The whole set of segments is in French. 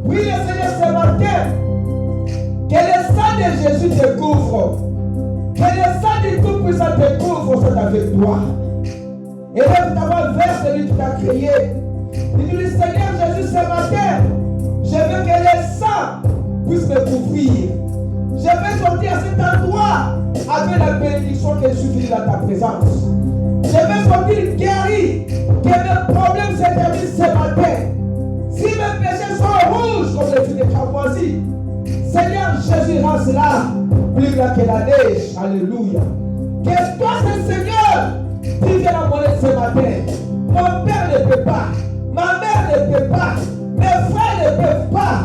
Oui, le Seigneur, ce matin, que le sang de Jésus te couvre. Que le sang du Tout-Puissant te couvre, soit avec toi. Et lève ta voix vers celui qui t'a créé. Dis-lui, Seigneur Jésus, ce matin, je veux que le sang puisse me couvrir. Je vais sortir à cet endroit avec la bénédiction que je suis dans ta présence. Je vais sortir guéri, que mes problèmes se terminent ce matin. Si mes péchés sont rouges comme le fil de cramoisi, Seigneur Jésus, rends cela plus grand que la neige. Alléluia. Que toi, Seigneur, tu viens à mon aide ce matin. Mon père ne peut pas, ma mère ne peut pas, mes frères ne peuvent pas,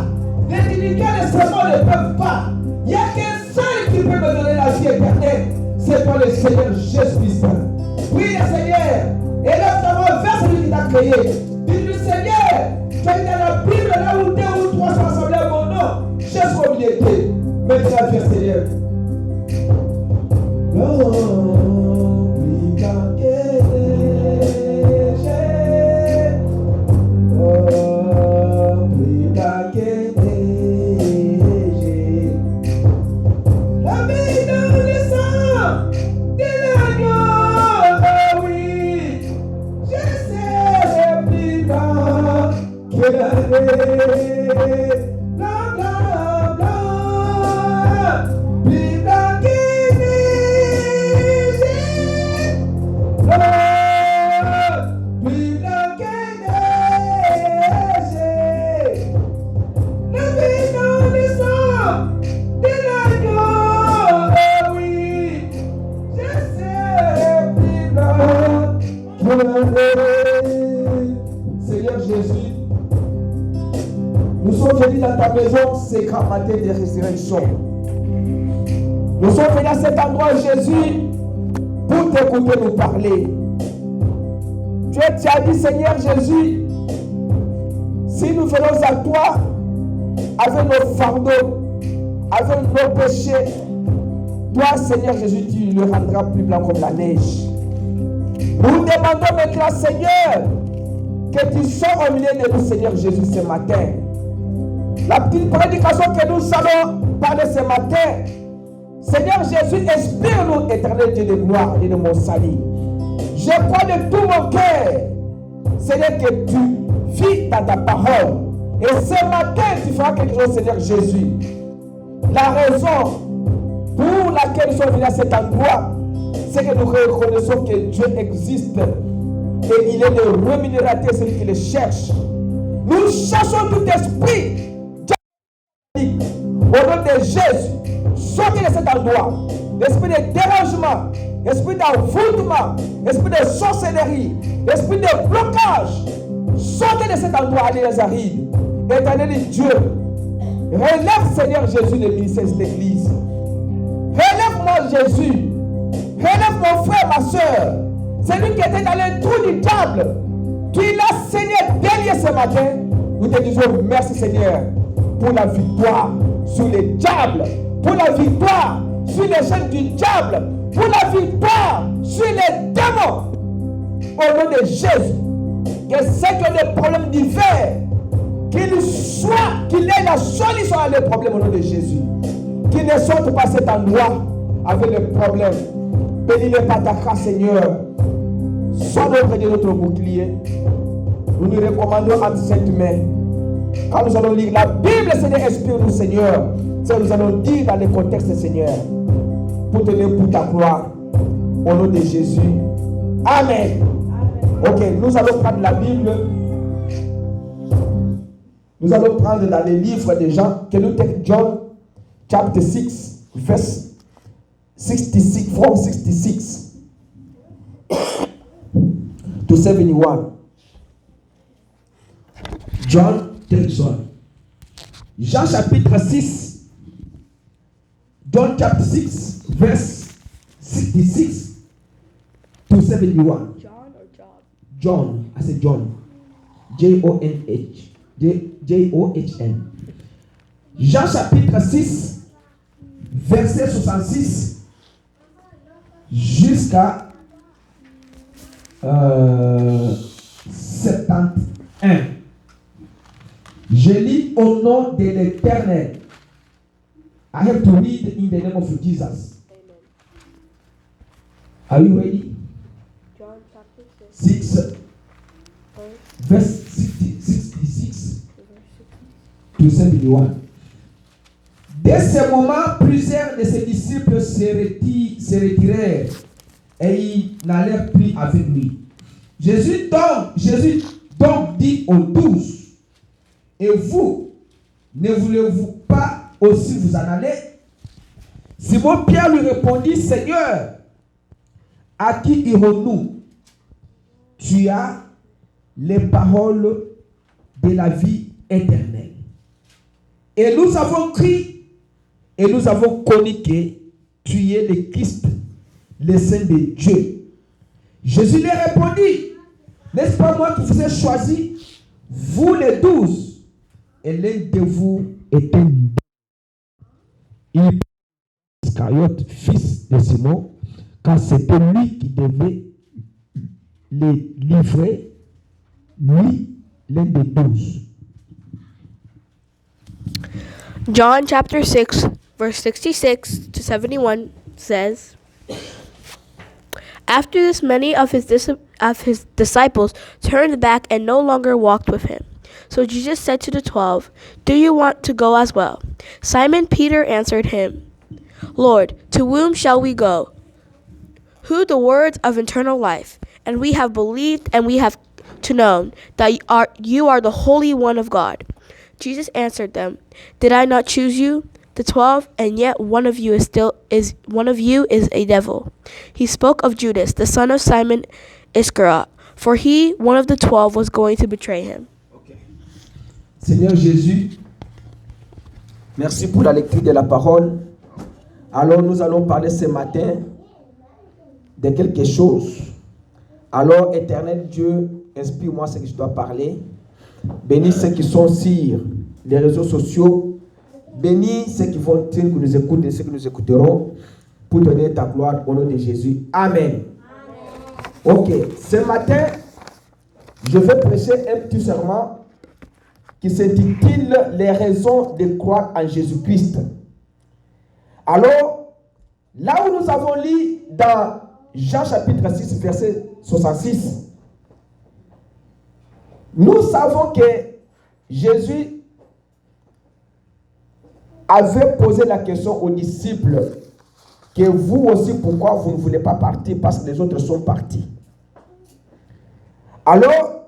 les dignitaires de ce monde ne peuvent pas. Il n'y a qu'un seul qui peut me donner la vie éternelle. C'est toi le Seigneur Jésus-Christ. Oui, le Seigneur. Et là, nous avons vers celui qui t'a créé. Dis-lui, Seigneur, tu es dans la Bible, là où 2 ou 3 sont assemblés à mon nom. Je suis comme il était. Maintenant, viens, Seigneur. Seigneur Jésus, nous sommes venus dans ta maison, c'est grand matin de résurrection. Nous sommes venus à cet endroit, Jésus, pour t'écouter nous parler. Tu as dit, Seigneur Jésus, si nous venons à toi avec nos fardeaux, avec nos péchés, toi, Seigneur Jésus, tu le rendras plus blanc comme la neige. Nous demandons maintenant, Seigneur, que tu sois au milieu de nous, Seigneur Jésus, ce matin. La petite prédication que nous allons parler ce matin, Seigneur Jésus, inspire-nous, éternel Dieu de gloire et de mon salut. Je crois de tout mon cœur, Seigneur, que tu vis dans ta parole. Et ce matin, tu feras quelque chose, Seigneur Jésus. La raison pour laquelle nous sommes venus à cet endroit, c'est que nous reconnaissons que Dieu existe et il est le rémunérateur, celui qui le cherche. Nous cherchons tout esprit diabolique au nom de Jésus. Sortez de cet endroit. L'esprit de dérangement, l'esprit d'envoûtement, l'esprit de sorcellerie, l'esprit de blocage. Sortez de cet endroit, allez les arides. Éternel Dieu, relève, Seigneur Jésus, le ministère de cette église. Relève-moi, Jésus. Relève mon frère, ma soeur. Celui qui était dans le trou du diable. Tu l'as, Seigneur, délié ce matin. Nous te disons merci, Seigneur, pour la victoire sur les diables, pour la victoire sur les chaînes du diable, pour la victoire sur les démons. Au nom de Jésus, que ceux qui ont des problèmes divers, qu'il ait la solution à leurs problèmes au nom de Jésus. Qu'ils ne sortent pas cet endroit avec les problèmes. Bénis-les par ta grâce, Seigneur. Sois l'ombre de notre bouclier. Nous nous recommandons entre cette main. Quand nous allons lire la Bible, Seigneur, inspire-nous, Seigneur. Ça, nous allons dire dans le contexte, Seigneur, pour tenir pour ta gloire. Au nom de Jésus. Amen. Ok, nous allons prendre la Bible. Nous allons prendre dans les livres de Jean, que nous take John chapter 6, verse 66, from 66 to 71. John, Jean chapitre 6, John chapter 6, verse 66 to 71. John or John? John, I said John. J-O-N-H. J-O-H-N. Jean chapitre 6, verset 66 jusqu'à 71. Je lis au nom de l'Éternel. I have to read in the name of Jesus. Amen. Are you ready? John chapter 6, 6, verse 66 verse 60. to 71. Dès ce moment, plusieurs de ses disciples se retirèrent et ils n'allèrent plus avec lui. Jésus donc dit aux 12, et vous, ne voulez-vous pas aussi vous en aller? Simon Pierre lui répondit, Seigneur, à qui irons-nous? Tu as les paroles de la vie éternelle. Et nous avons cru et nous avons connu que tu es le Christ, le Saint de Dieu. Jésus leur répondit, n'est-ce pas moi qui vous ai choisi, vous les 12, et l'un de vous est un Iscariote, fils de Simon, car c'était lui qui devait les livrer, lui, l'un des 12. John chapter 6, verse 66 to 71 says, After this, many of his disciples turned back and no longer walked with him. So Jesus said to the 12, Do you want to go as well? Simon Peter answered him, Lord, to whom shall we go? Who the words of eternal life? And we have believed and we have to know that you are the Holy One of God. Jesus answered them, Did I not choose you, the 12, and yet one of you is a devil? He spoke of Judas, the son of Simon Iscariot, for he, one of the 12, was going to betray him. Okay. Seigneur Jésus, merci pour la lecture de la parole. Alors nous allons parler ce matin de quelque chose. Alors, éternel Dieu, inspire-moi ce que je dois parler. Bénis ceux qui sont sur les réseaux sociaux. Bénis ceux qui vont que nous écoutent et ceux que nous écouterons pour donner ta gloire au nom de Jésus. Amen. Amen. Ok, ce matin, je vais prêcher un petit serment qui s'intitule « Les raisons de croire en Jésus-Christ ». Alors, là où nous avons lu dans Jean chapitre 6, verset 66, nous savons que Jésus avait posé la question aux disciples que vous aussi, pourquoi vous ne voulez pas partir? Parce que les autres sont partis. Alors,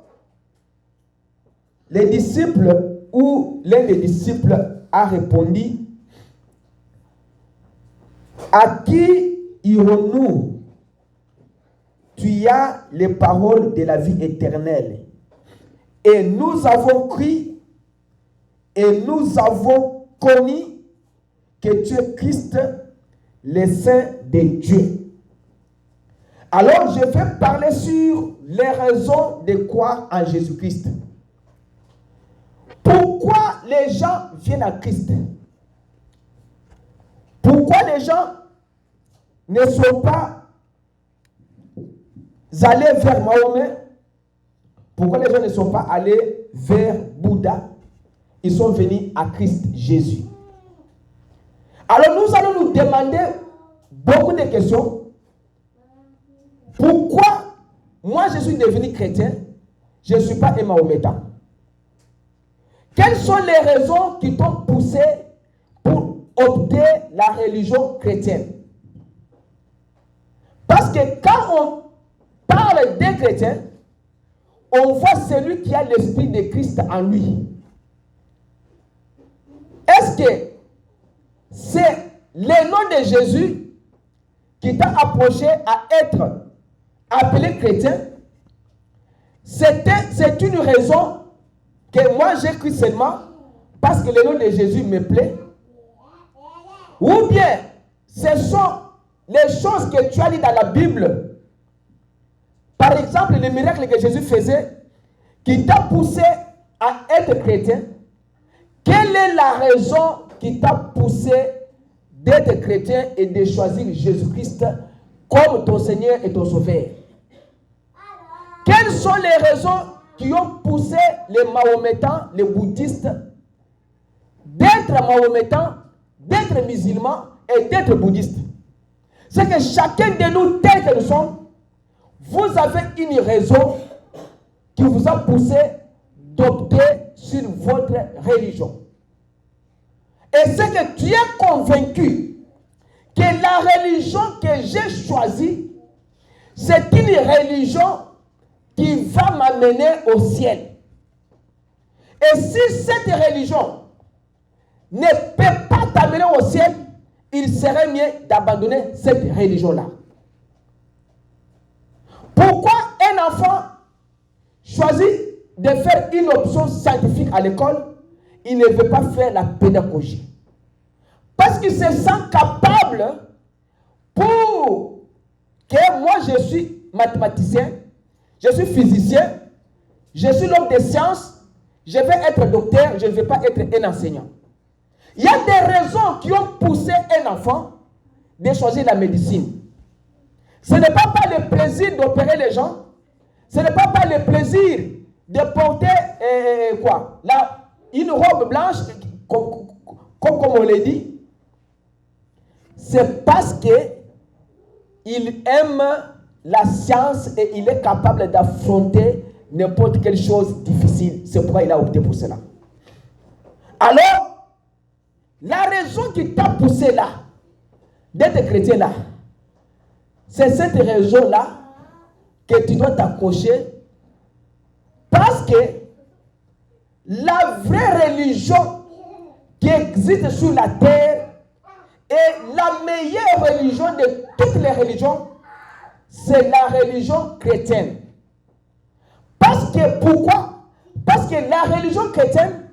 les disciples ou l'un des disciples a répondu, à qui irons-nous? Tu as les paroles de la vie éternelle. Et nous avons cru et nous avons connu que tu es Christ, le Saint de Dieu. Alors, je vais parler sur les raisons de croire en Jésus-Christ. Pourquoi les gens viennent à Christ? Pourquoi les gens ne sont pas allés vers Mahomet? Pourquoi les gens ne sont pas allés vers Bouddha? Ils sont venus à Christ Jésus. Alors nous allons nous demander beaucoup de questions. Pourquoi moi je suis devenu chrétien? Je ne suis pas un mahométan. Quelles sont les raisons qui t'ont poussé pour opter la religion chrétienne? Parce que quand on parle des chrétiens, on voit celui qui a l'esprit de Christ en lui. Est-ce que c'est le nom de Jésus qui t'a approché à être appelé chrétien? C'est une raison que moi j'ai cru seulement parce que le nom de Jésus me plaît? Ou bien ce sont les choses que tu as lues dans la Bible? Par exemple, les miracles que Jésus faisait, qui t'a poussé à être chrétien. Quelle est la raison qui t'a poussé d'être chrétien et de choisir Jésus-Christ comme ton Seigneur et ton Sauveur? Quelles sont les raisons qui ont poussé les Mahométans, les bouddhistes, d'être mahométans, d'être musulmans et d'être bouddhistes. C'est que chacun de nous, tel que nous sommes, vous avez une raison qui vous a poussé d'opter sur votre religion. Et c'est que tu es convaincu que la religion que j'ai choisie, c'est une religion qui va m'amener au ciel. Et si cette religion ne peut pas t'amener au ciel, il serait mieux d'abandonner cette religion-là. Pourquoi un enfant choisit de faire une option scientifique à l'école, il ne veut pas faire la pédagogie? Parce qu'il se sent capable pour que moi je suis mathématicien, je suis physicien, je suis l'homme des sciences, je vais être docteur, je ne vais pas être un enseignant. Il y a des raisons qui ont poussé un enfant de choisir la médecine. Ce n'est pas le plaisir d'opérer les gens, ce n'est pas le plaisir de porter une robe blanche, comme on l'a dit. C'est parce qu'il aime la science et il est capable d'affronter n'importe quelle chose difficile. C'est pourquoi il a opté pour cela. Alors, la raison qui t'a poussé là, d'être chrétien là, c'est cette raison-là que tu dois t'accrocher, parce que la vraie religion qui existe sur la terre et la meilleure religion de toutes les religions, c'est la religion chrétienne. Parce que, pourquoi? Parce que la religion chrétienne,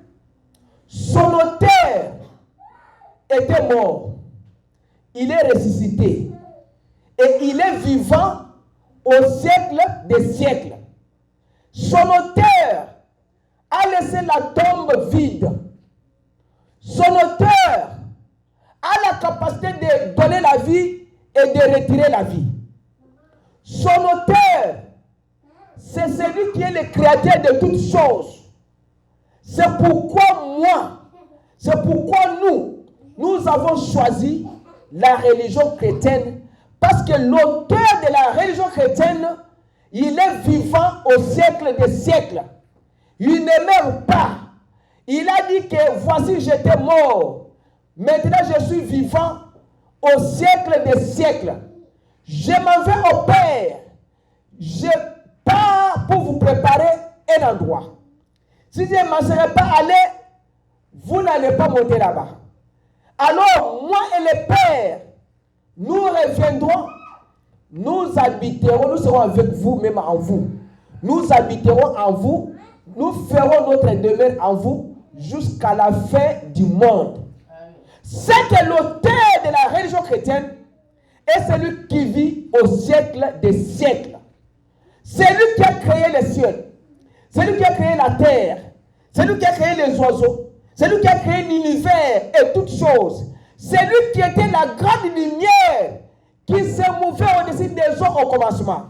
son auteur était mort. Il est ressuscité. Et il est vivant au siècle des siècles. Son auteur a laissé la tombe vide. Son auteur a la capacité de donner la vie et de retirer la vie. Son auteur, c'est celui qui est le créateur de toutes choses. C'est pourquoi nous avons choisi la religion chrétienne, parce que l'auteur de la religion chrétienne, il est vivant au siècle des siècles. Il ne meurt pas. Il a dit que voici, j'étais mort. Maintenant, je suis vivant au siècle des siècles. Je m'en vais au Père. Je pars pour vous préparer un endroit. Si je ne m'en serais pas allé, vous n'allez pas monter là-bas. Alors, moi et le Père, nous reviendrons, nous habiterons, nous serons avec vous, même en vous. Nous habiterons en vous, nous ferons notre demeure en vous jusqu'à la fin du monde. C'est que l'auteur de la religion chrétienne est celui qui vit au siècle des siècles. C'est lui qui a créé les cieux, c'est lui qui a créé la terre, c'est lui qui a créé les oiseaux, c'est lui qui a créé l'univers et toutes choses. C'est lui qui était la grande lumière qui se mouvait au-dessus des eaux au commencement.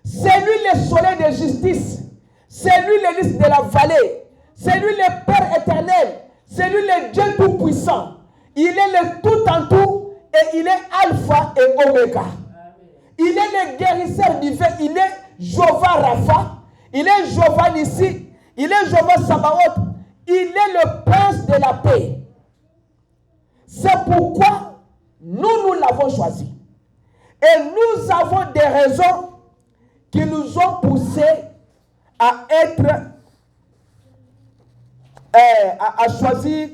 C'est lui le soleil de justice. C'est lui le lys de la vallée. C'est lui le Père éternel. C'est lui le Dieu tout-puissant. Il est le tout en tout et il est Alpha et Oméga. Il est le guérisseur divin. Il est Jéhovah Rapha. Il est Jéhovah Nissi. Il est Jéhovah Sabaoth. Il est le prince de la paix. C'est pourquoi nous l'avons choisi. Et nous avons des raisons qui nous ont poussés à choisir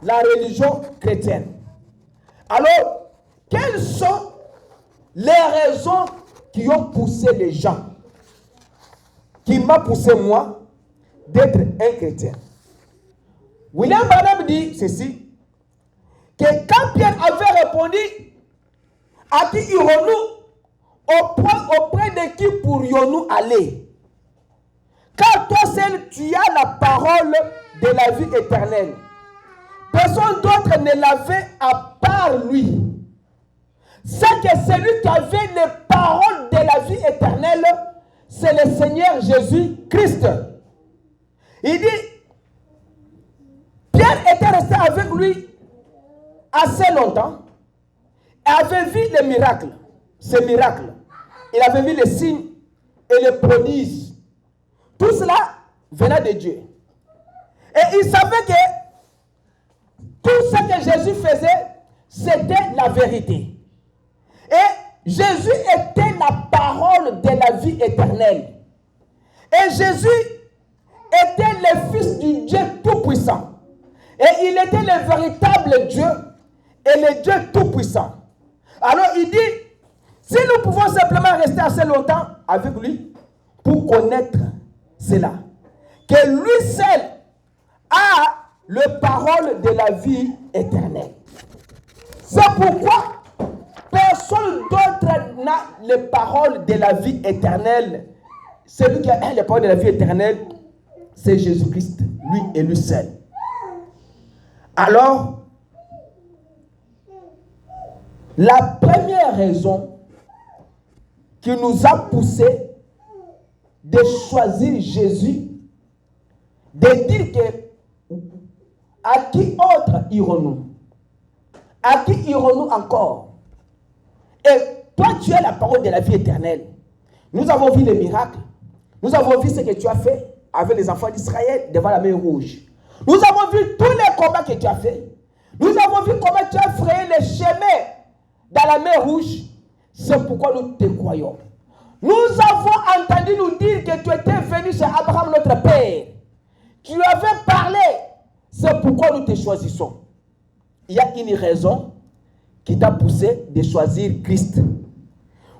la religion chrétienne. Alors, quelles sont les raisons qui ont poussé les gens, qui m'ont poussé moi, d'être un chrétien? William Branham dit ceci, que quand Pierre avait répondu, à qui irons-nous, auprès de qui pourrions-nous aller? Car toi seul, tu as la parole de la vie éternelle. Personne d'autre ne l'avait à part lui. C'est que celui qui avait les paroles de la vie éternelle, c'est le Seigneur Jésus-Christ. Il dit, Pierre était resté avec lui assez longtemps et avait vu les miracles, ces miracles. Il avait vu les signes et les prodiges. Tout cela venait de Dieu. Et il savait que tout ce que Jésus faisait, c'était la vérité. Et Jésus était la parole de la vie éternelle. Et Jésus était le Fils du Dieu Tout-Puissant. Et il était le véritable Dieu et le Dieu Tout-Puissant. Alors il dit, si nous pouvons simplement rester assez longtemps avec lui pour connaître cela, que lui seul a le parole de la vie éternelle. C'est pourquoi personne d'autre n'a les paroles de la vie éternelle. Celui qui a les paroles de la vie éternelle, c'est Jésus-Christ, lui et lui seul. Alors, la première raison qui nous a poussé de choisir Jésus, de dire que à qui autre irons-nous? À qui irons-nous encore? Et toi, tu es la parole de la vie éternelle. Nous avons vu les miracles. Nous avons vu ce que tu as fait avec les enfants d'Israël devant la mer Rouge. Nous avons vu tous les combats que tu as fait. Nous avons vu comment tu as frayé les chemins dans la mer Rouge. C'est pourquoi nous te croyons. Nous avons entendu nous dire que tu étais venu chez Abraham, notre père. Tu avais parlé. C'est pourquoi nous te choisissons. Il y a une raison qui t'a poussé de choisir Christ.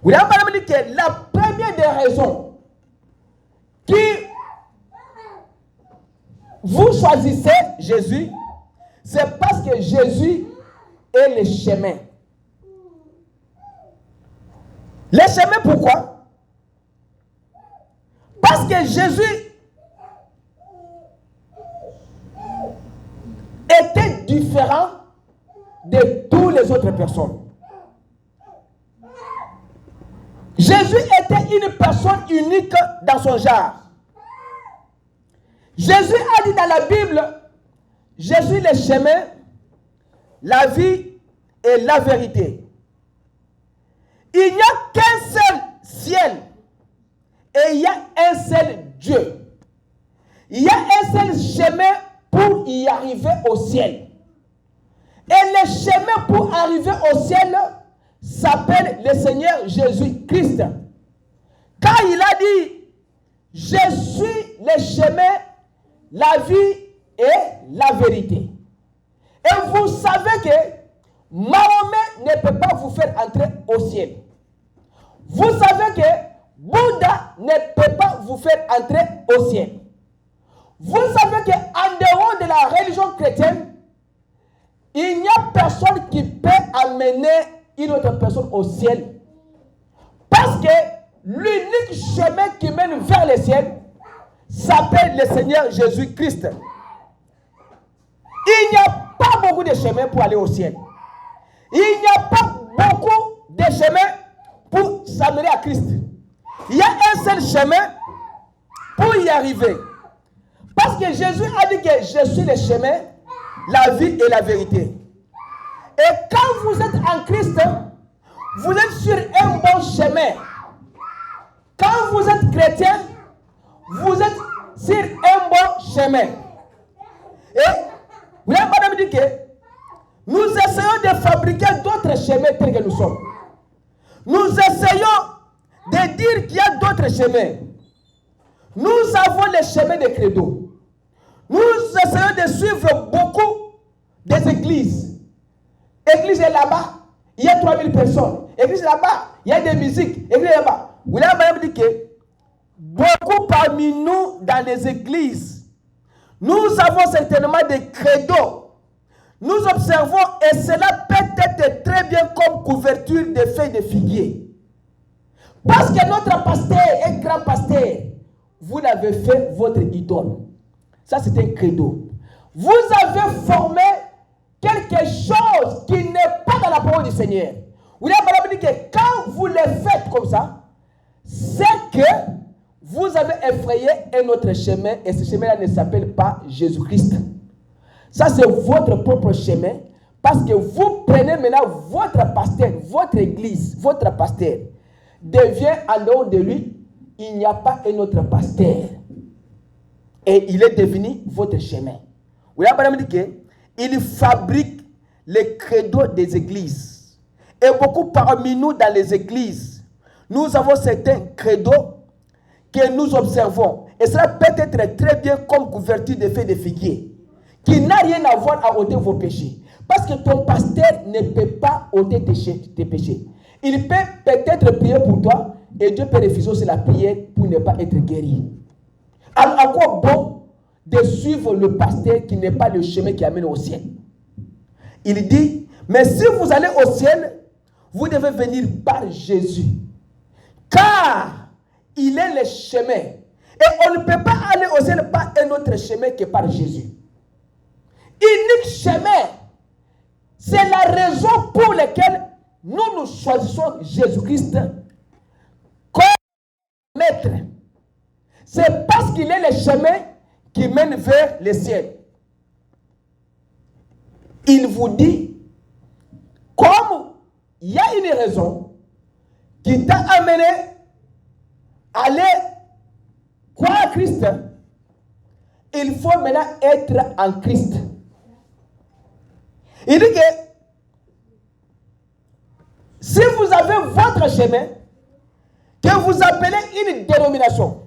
Vous avez pas dit que la première des raisons qui vous choisissez Jésus, c'est parce que Jésus est le chemin. Le chemin, pourquoi? Parce que Jésus était différent de toutes les autres personnes. Jésus était une personne unique dans son genre. Jésus a dit dans la Bible, je suis le chemin, la vie et la vérité. Il n'y a qu'un seul ciel et il y a un seul Dieu. Il y a un seul chemin pour y arriver au ciel. Et le chemin pour arriver au ciel s'appelle le Seigneur Jésus-Christ. Quand il a dit, je suis le chemin, la vie et la vérité. Et vous savez que Mahomet ne peut pas vous faire entrer au ciel. Vous savez que Bouddha ne peut pas vous faire entrer au ciel. Vous savez qu'en dehors de la religion chrétienne, il n'y a personne qui peut amener une autre personne au ciel. Parce que l'unique chemin qui mène vers le ciel s'appelle le Seigneur Jésus-Christ. Il n'y a pas beaucoup de chemins pour aller au ciel. Il n'y a pas beaucoup de chemins pour s'amener à Christ. Il y a un seul chemin pour y arriver. Parce que Jésus a dit que je suis le chemin, la vie et la vérité. Et quand vous êtes en Christ, vous êtes sur un bon chemin. Quand vous êtes chrétien, vous êtes sur un bon chemin. Et vous n'avez pas dit que nous essayons de fabriquer d'autres chemins tels que nous sommes. Nous essayons de dire qu'il y a d'autres chemins. Nous avons le chemin de credo. Nous essayons de suivre beaucoup des églises. L'église est là-bas, il y a 3000 personnes. L'église là-bas, il y a des musiques. L'église là-bas. Vous l'avez même dit que beaucoup parmi nous dans les églises, nous avons certainement des credos. Nous observons, et cela peut être très bien comme couverture de feuilles de figuier. Parce que notre pasteur, un grand pasteur, vous l'avez fait votre idole. Ça, c'est un credo. Vous avez formé quelque chose qui n'est pas dans la parole du Seigneur. Vous avez dit que quand vous le faites comme ça, c'est que vous avez effrayé un autre chemin et ce chemin-là ne s'appelle pas Jésus-Christ. Ça, c'est votre propre chemin parce que vous prenez maintenant votre pasteur, votre église, votre pasteur devient en dehors de lui, il n'y a pas un autre pasteur. Et il est devenu votre chemin. Vous voyez, madame dit qu'il fabrique les credos des églises. Et beaucoup parmi nous dans les églises, nous avons certains credos que nous observons. Et cela peut être très bien comme couverture de feuilles de figuier, qui n'a rien à voir à ôter vos péchés. Parce que ton pasteur ne peut pas ôter tes péchés. Il peut peut-être prier pour toi et Dieu peut refuser aussi la prière pour ne pas être guéri. Alors, à quoi bon de suivre le pasteur qui n'est pas le chemin qui amène au ciel? Il dit, mais si vous allez au ciel, vous devez venir par Jésus. Car il est le chemin. Et on ne peut pas aller au ciel par un autre chemin que par Jésus. Unique chemin. C'est la raison pour laquelle nous choisissons Jésus-Christ comme maître. C'est parce qu'il est le chemin qui mène vers le ciel. Il vous dit, comme il y a une raison qui t'a amené à aller croire à Christ, il faut maintenant être en Christ. Il dit que si vous avez votre chemin, que vous appelez une dénomination,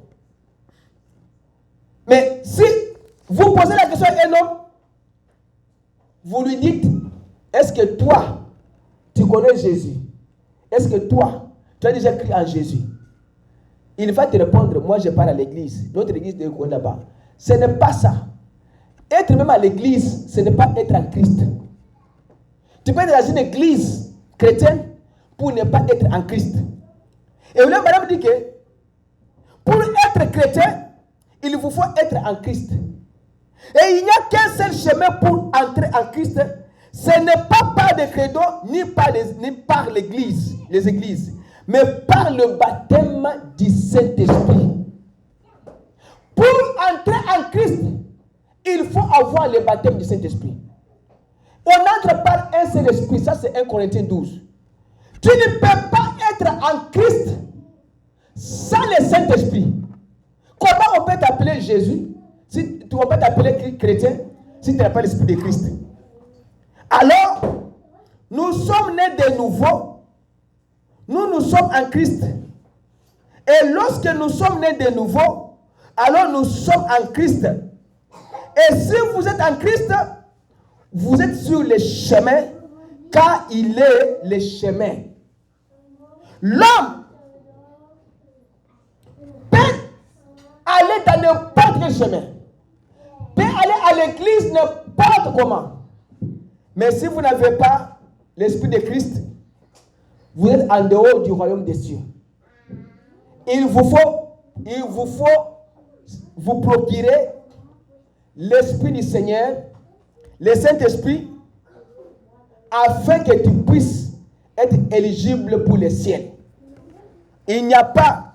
mais si vous posez la question à un homme, vous lui dites, est-ce que toi, tu connais Jésus? Est-ce que toi, tu as déjà cru en Jésus? Il va te répondre, moi je pars à l'église. Notre église de Congo là-bas. Ce n'est pas ça. Être même à l'église, ce n'est pas être en Christ. Tu peux être dans une église chrétienne pour ne pas être en Christ. Et là, madame dit que pour être chrétien, il vous faut être en Christ. Et il n'y a qu'un seul chemin pour entrer en Christ. Ce n'est pas par des credos, ni par l'église, les églises, mais par le baptême du Saint-Esprit. Pour entrer en Christ, il faut avoir le baptême du Saint-Esprit. On entre par un seul esprit, ça c'est 1 Corinthiens 12. Tu ne peux pas être en Christ sans le Saint-Esprit. Comment on peut t'appeler Jésus, on peut t'appeler chrétien, si tu n'as pas l'esprit de Christ? Alors, nous sommes nés de nouveau, nous sommes en Christ. Et lorsque nous sommes nés de nouveau, alors nous sommes en Christ. Et si vous êtes en Christ, vous êtes sur le chemin, car il est le chemin. L'homme peut aller dans n'importe quel chemin, peut aller à l'église n'importe comment. Mais si vous n'avez pas l'esprit de Christ, vous êtes en dehors du royaume des cieux. Il vous faut vous procurer l'esprit du Seigneur, le Saint-Esprit, afin que tu puisses être éligible pour le ciel. Il n'y a pas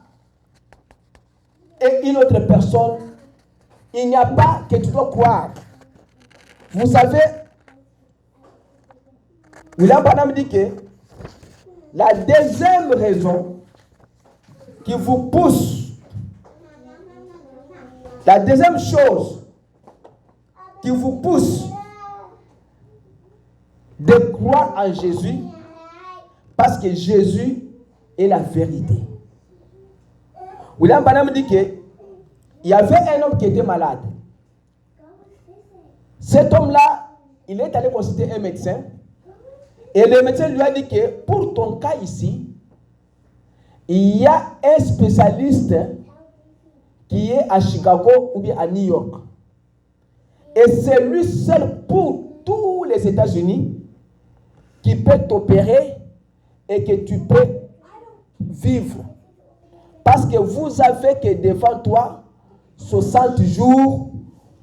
une autre personne, il n'y a pas que tu dois croire. Vous savez, William Branham dit que la deuxième raison qui vous pousse, la deuxième chose qui vous pousse de croire en Jésus, parce que Jésus est la vérité. William Branham dit qu'il y avait un homme qui était malade. Cet homme-là, il est allé consulter un médecin. Et le médecin lui a dit que pour ton cas ici, il y a un spécialiste qui est à Chicago ou bien à New York. Et c'est lui seul pour tous les États-Unis qui peut t'opérer et que tu peux vivre. Parce que vous avez que devant toi 60 jours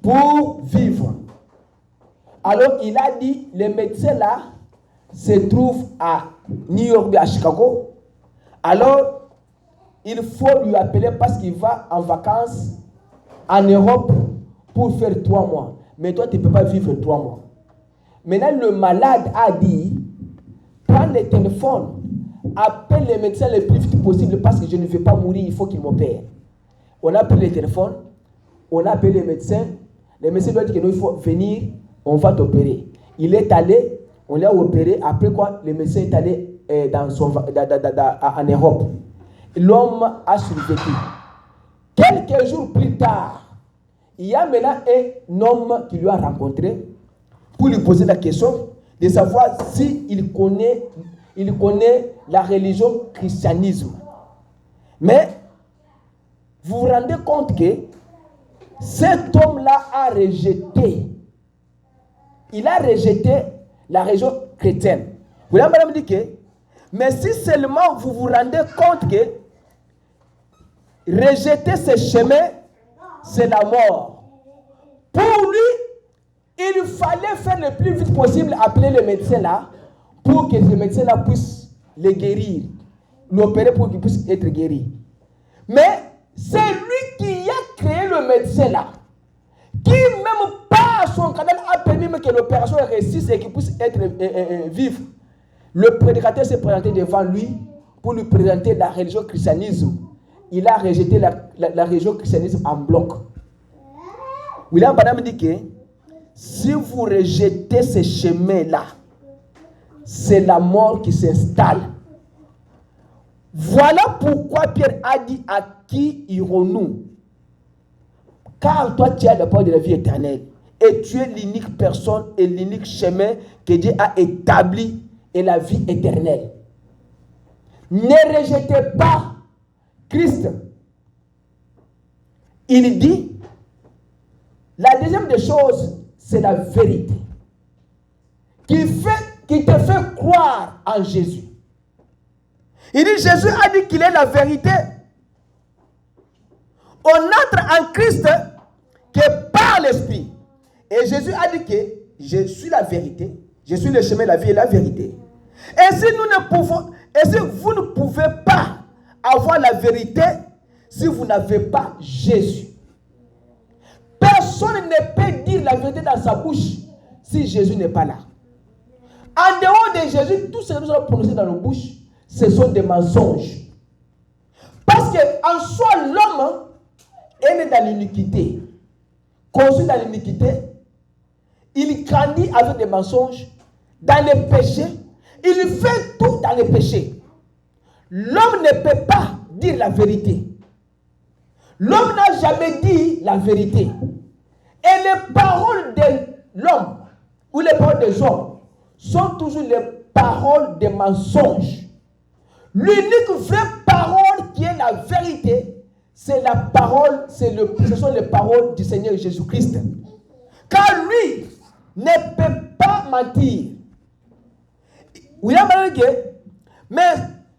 pour vivre. Alors il a dit, le médecin là se trouve à New York, à Chicago. Alors il faut lui appeler parce qu'il va en vacances en Europe pour faire 3 mois. Mais toi, tu ne peux pas vivre 3 mois. Maintenant, le malade a dit, prends le téléphone, appelle les médecins le plus vite possible parce que je ne vais pas mourir, il faut qu'il m'opère. On a pris le téléphone, on a appelé les médecins lui a dit qu'il faut venir, on va t'opérer. Il est allé, on l'a opéré, après quoi, le médecin est allé en Europe. L'homme a survécu. Quelques jours plus tard, il y a maintenant un homme qui lui a rencontré pour lui poser la question de savoir s'il connaît la religion christianisme. Mais vous vous rendez compte que cet homme-là a rejeté. Il a rejeté la religion chrétienne. Vous voyez, madame dit que, mais si seulement vous vous rendez compte que rejeter ce chemin, c'est la mort. Pour lui, il fallait faire le plus vite possible, appeler le médecin là, pour que le médecin là puisse le guérir, l'opérer pour qu'il puisse être guéri. Mais c'est lui qui a créé le médecin là, qui même pas son canal a permis que l'opération réussisse et qu'il puisse être vivre. Le prédicateur s'est présenté devant lui pour lui présenter la religion christianisme. Il a rejeté la religion christianisme en bloc. William Branham dit que si vous rejetez ce chemin-là, c'est la mort qui s'installe. Voilà pourquoi Pierre a dit à qui irons-nous? Car toi tu as la parole de la vie éternelle et tu es l'unique personne et l'unique chemin que Dieu a établi et la vie éternelle. Ne rejetez pas Christ. Il dit, la deuxième des choses, c'est la vérité qui te fait croire en Jésus. Il dit, Jésus a dit qu'il est la vérité. On entre en Christ que par l'Esprit. Et Jésus a dit que je suis la vérité, je suis le chemin, la vie et la vérité. Et si vous ne pouvez pas avoir la vérité si vous n'avez pas Jésus. Personne ne peut dire la vérité dans sa bouche si Jésus n'est pas là. En dehors de Jésus, tout ce que nous allons prononcer dans nos bouches, ce sont des mensonges. Parce qu'en soi, l'homme est né dans l'iniquité. Conçu dans l'iniquité, il grandit avec des mensonges, dans les péchés. Il fait tout dans les péchés. L'homme ne peut pas dire la vérité. L'homme n'a jamais dit la vérité. Et les paroles de l'homme ou les paroles des hommes sont toujours les paroles des mensonges. L'unique vraie parole qui est la vérité, c'est la parole, ce sont les paroles du Seigneur Jésus-Christ. Car lui ne peut pas mentir. William a dit, mais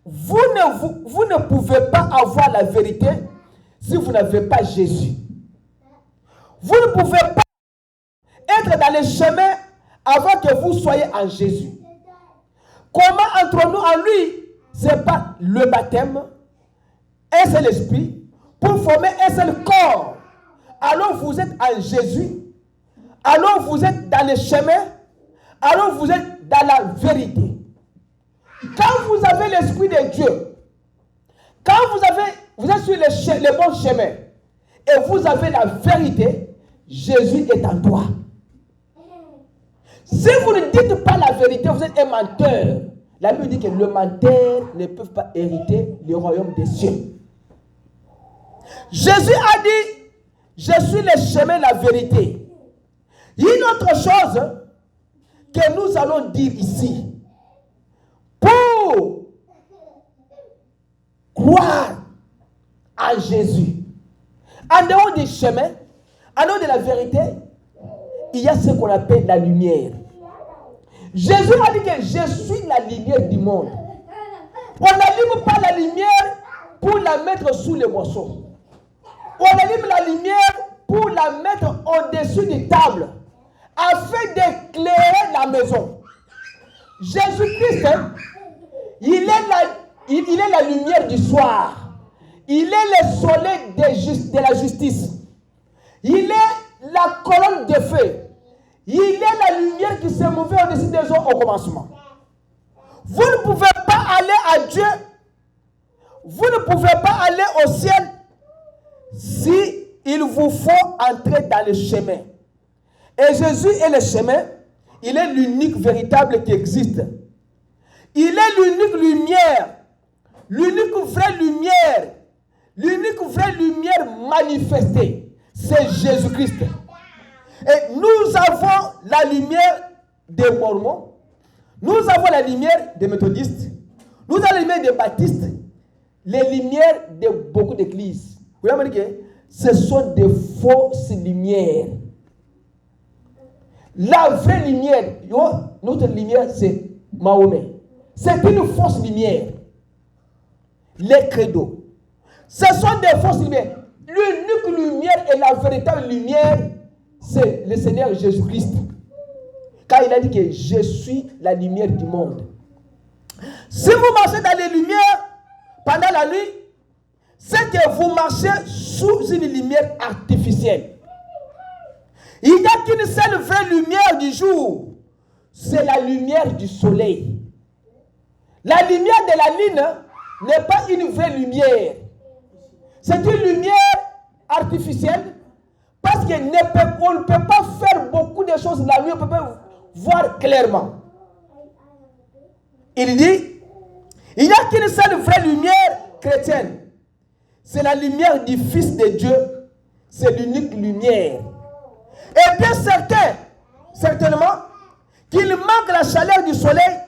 vous ne pouvez pas avoir la vérité si vous n'avez pas Jésus. Vous ne pouvez pas être dans le chemin avant que vous soyez en Jésus. Comment entrons-nous en lui? Ce n'est pas le baptême, un seul esprit, pour former un seul corps. Alors vous êtes en Jésus, alors vous êtes dans le chemin, alors vous êtes dans la vérité. Quand vous avez l'Esprit de Dieu, quand vous êtes sur le bon chemin et vous avez la vérité, Jésus est en toi. Si vous ne dites pas la vérité, vous êtes un menteur. La Bible dit que le menteur ne peut pas hériter le royaume des cieux. Jésus a dit, je suis le chemin, la vérité. Il y a une autre chose que nous allons dire ici. Pour croire en Jésus, en dehors du chemin, en dehors de la vérité, il y a ce qu'on appelle la lumière. Jésus a dit que je suis la lumière du monde. On n'allume pas la lumière pour la mettre sous les boissons. On allume la lumière pour la mettre au-dessus des tables, afin d'éclairer la maison. Jésus-Christ, il est la lumière du soir. Il est le soleil de la justice. Il est la colonne de feu. Il est la lumière qui s'est mouvée au-dessus des eaux au commencement. Vous ne pouvez pas aller à Dieu. Vous ne pouvez pas aller au ciel si il vous faut entrer dans le chemin. Et Jésus est le chemin. Il est l'unique véritable qui existe. Il est l'unique lumière. L'unique vraie lumière. L'unique vraie lumière manifestée. C'est Jésus-Christ. Et nous avons la lumière des Mormons. Nous avons la lumière des méthodistes. Nous avons la lumière des baptistes. Les lumières de beaucoup d'églises. Vous voyez que ce sont des fausses lumières. La vraie lumière, notre lumière, c'est Mahomet. C'est une fausse lumière. Les credos. Ce sont des fausses lumières. L'unique lumière et la véritable lumière, c'est le Seigneur Jésus-Christ. Car il a dit que je suis la lumière du monde. Si vous marchez dans les lumières pendant la nuit, c'est que vous marchez sous une lumière artificielle. Il n'y a qu'une seule vraie lumière du jour. C'est la lumière du soleil. La lumière de la lune n'est pas une vraie lumière. C'est une lumière artificielle parce qu'on ne peut pas faire beaucoup de choses la nuit, on ne peut pas voir clairement. Il dit, il n'y a qu'une seule vraie lumière chrétienne. C'est la lumière du Fils de Dieu. C'est l'unique lumière. Et bien certainement, qu'il manque la chaleur du soleil,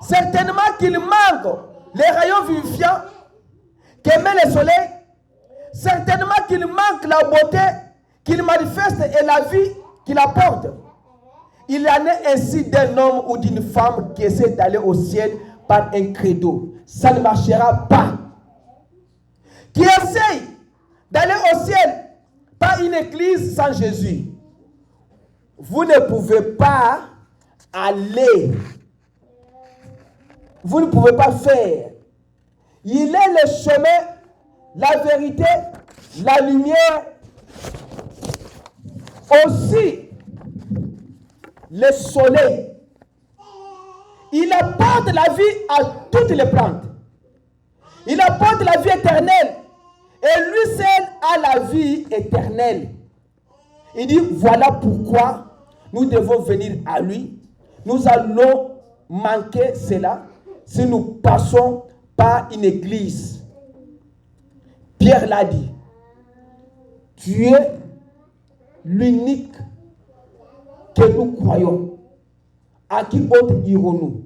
certainement qu'il manque les rayons vivifiants qu'émet le soleil, certainement qu'il manque la beauté qu'il manifeste et la vie qu'il apporte. Il en est ainsi d'un homme ou d'une femme qui essaie d'aller au ciel par un credo. Ça ne marchera pas. Qui essaie d'aller au ciel par une église sans Jésus. Vous ne pouvez pas aller. Vous ne pouvez pas faire. Il est le chemin, la vérité, la lumière, aussi le soleil. Il apporte la vie à toutes les plantes. Il apporte la vie éternelle. Et lui seul a la vie éternelle. Il dit, voilà pourquoi nous devons venir à lui. Nous allons manquer cela si nous passons par une église. Pierre l'a dit. Tu es l'unique que nous croyons. À qui autre irons-nous?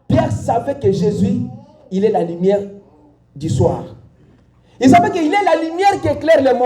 Pierre savait que Jésus, il est la lumière du soir. Il savait qu'il est la lumière qui éclaire le monde.